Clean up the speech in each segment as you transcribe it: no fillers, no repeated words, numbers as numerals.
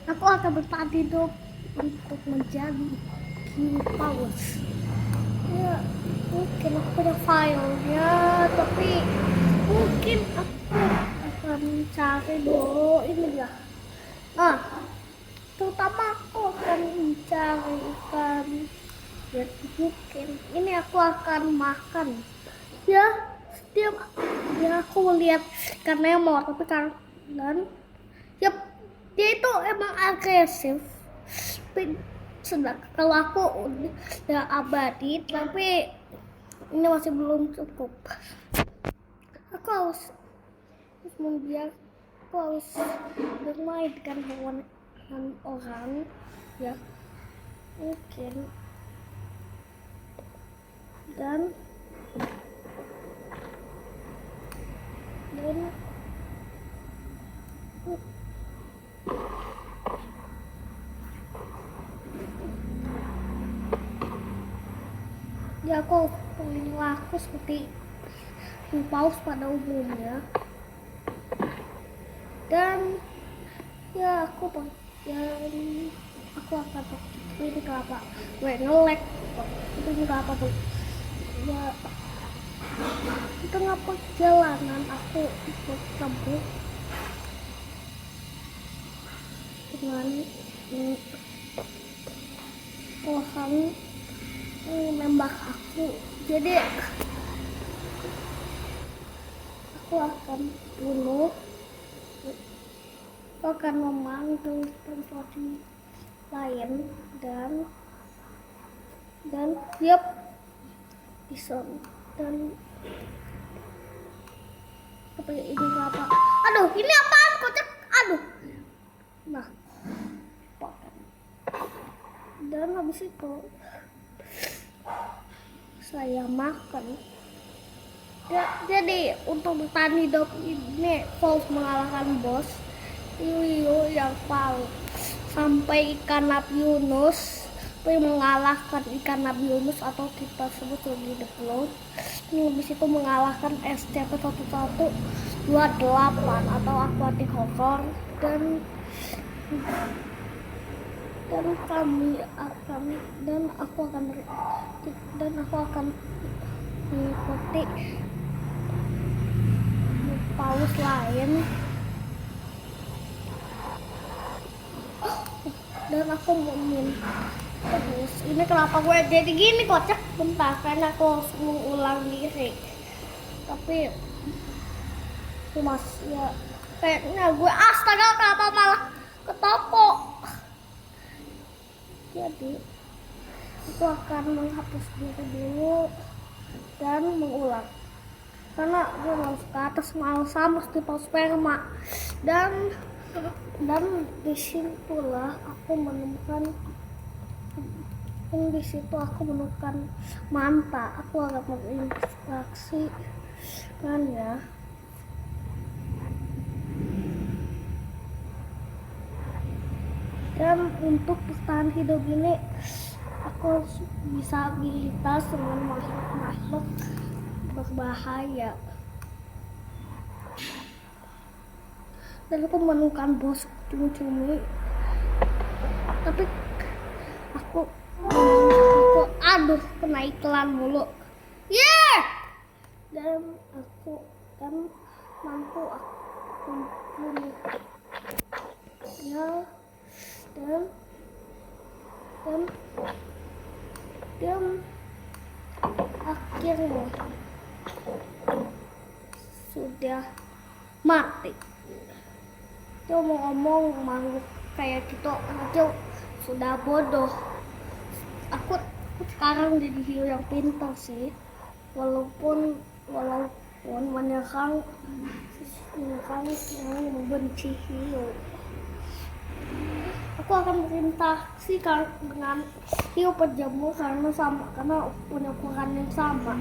Aku akan bertahan hidup untuk menjadi King Paus. Ya, mungkin aku punya filenya, tapi mungkin aku akan cari dulu ini ya. Ah, terutama aku akan mencari ikan. Ya, mungkin ini aku akan makan. Ya, setiap ya aku melihat ikan Nemo, tapi kan dan ya dia itu emang agresif. Tapi sedang kalau aku udah abadi, tapi ini masih belum cukup. Aku harus membiar aku harus bermain dengan hewan orang ya mungkin dan dan ya aku perilaku seperti paus pada umumnya dan ya ya aku akan ini kenapa gue ngelek itu kenapa tuh ya di tengah perjalanan aku bertemu dengan orang nembak aku jadi aku akan bunuh aku akan memanggil sesuatu lain dan yep bisa dan apa ya ini apa aduh ini apaan kocak aduh nah dan habis itu saya makan jadi untuk bertahan hidup ini Falls mengalahkan bos Yuyu yang paling sampai ikan Nabi Yunus mengalahkan ikan Nabi Yunus atau kita sebut lebih the float ini habis itu mengalahkan SCP-1128 atau aquatic horror dan aku akan mengikuti paus lain dan aku mau terus ini kenapa gue jadi gini kocak bentar karena aku harus mengulang diri tapi mas ya kayaknya gue astaga kenapa malah ke toko jadi aku akan menghapus diri dulu dan mengulang karena gue harus ke atas sama di paus sperma dan disitulah aku menemukan di situ aku menemukan manta aku akan berinteraksi dengannya dan untuk bertahan hidup ini aku bisa abilitas dengan makhluk berbahaya dan aku menemukan bos cumi-cumi tapi aku aduh kena iklan mulu yeah dan aku mampu aku bunuh ya dan akhirnya sudah mati. Dia mau ngomong makhluk kayak gitu aja sudah bodoh. Aku sekarang jadi hiu yang pintar sih, walaupun menyerang yang membenci hiu. Aku akan berinteraksi dengan hiu penjemur karena punya ukuran yang sama.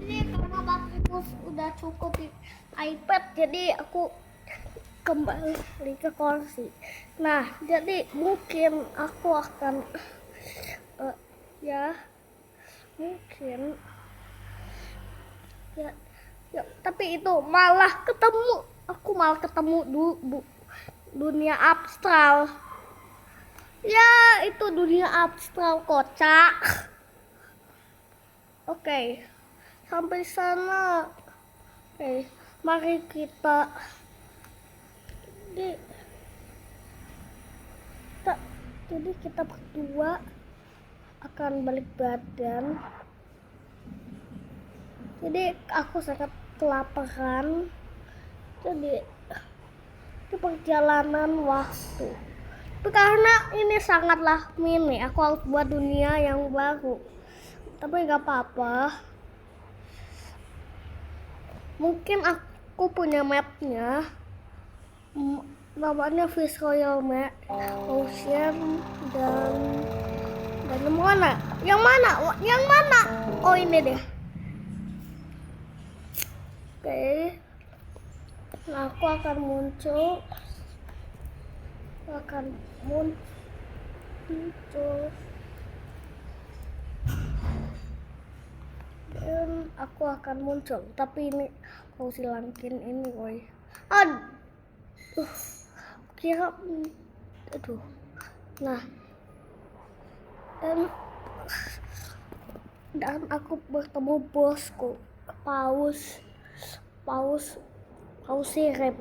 Jadi karena bateraiku udah cukup di iPad, jadi aku kembali ke kursi. Nah, jadi mungkin aku akan mungkin ya tapi itu malah ketemu dunia astral Ya, itu dunia abstrak kocak. Oke, sampai sana. Oke, mari kita di kita jadi kita berdua akan balik badan. Jadi aku sangat kelaparan. Jadi di perjalanan waktu. Tapi karena ini sangatlah mini, aku harus buat dunia yang baru. Tapi nggak apa-apa. Mungkin aku punya mapnya. Namanya Fish Royal Map, Ocean dan yang mana? Yang mana? Yang mana? Oh ini deh. Oke. Nah, aku akan muncul. Dan aku akan muncul. Tapi ini aku silangin ini, woi. Aduh. Kira aduh. Nah. Dan aku bertemu bosku, paus sirip.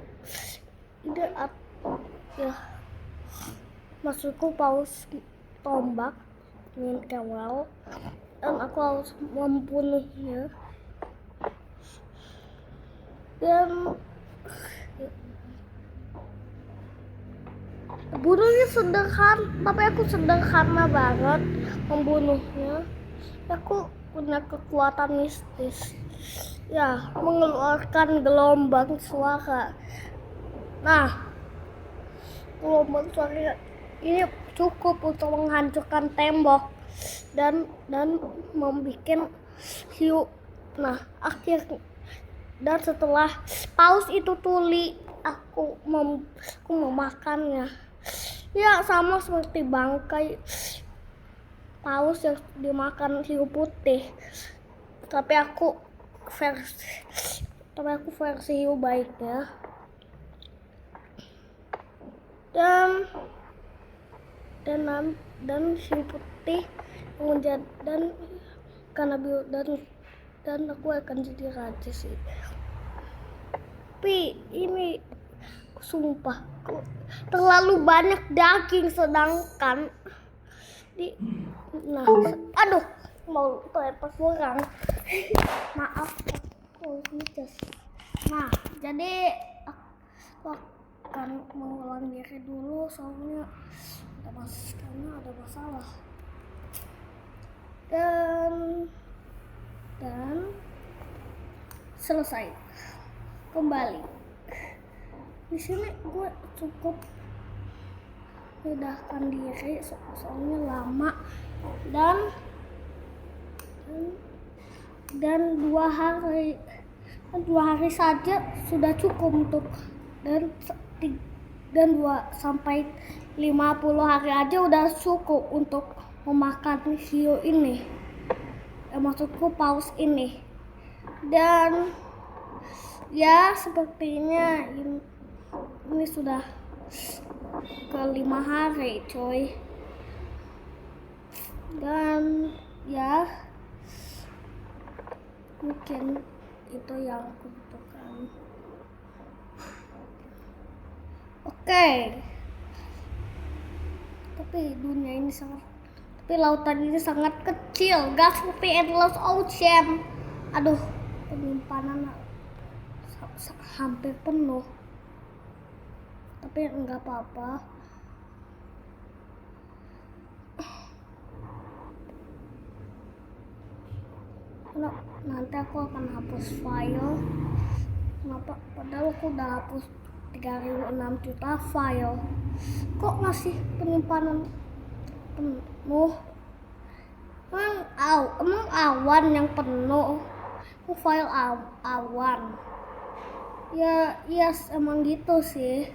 Ini ya, maksudku paus tombak dengan kawal, dan aku harus membunuhnya. Dan bunuhnya sederhana, tapi aku sederhana banget membunuhnya. Aku punya kekuatan mistis. Ya, mengeluarkan gelombang suara. Nah, gelombang suara ini cukup untuk menghancurkan tembok dan membuat hiu. Nah, akhirnya dan setelah paus itu tuli, aku memakannya. Ya, sama seperti bangkai paus yang dimakan hiu putih. Tapi aku versi hiu baiknya. Dan hiu putih menjadi dan aku akan jadi raja sih. Tapi ini sumpah terlalu banyak daging, sedangkan aduh, mau lepas kurang. Maaf, aku midas. Nah, jadi aku akan mengulang diri dulu soalnya ada masalah. Dan selesai. Kembali. Di sini gue cukup medahkan diri soalnya lama dan 2 hari saja sudah cukup untuk dan 2 sampai 50 hari aja udah cukup untuk memakan hiu ini. Maksudku paus ini. Dan ya, sepertinya ini sudah ke 5 hari, coy. Dan ya, mungkin itu yang aku butuhkan. Oke. Tapi lautan ini sangat kecil, gak seperti Endless Ocean. Aduh, penyimpanan hampir penuh. Tapi enggak apa-apa. Nanti aku akan hapus file. Kenapa? Padahal aku udah hapus 3.006 juta file. Kok masih penyimpanan penuh? Emang awan yang penuh? File awan. Ya, yes, emang gitu sih.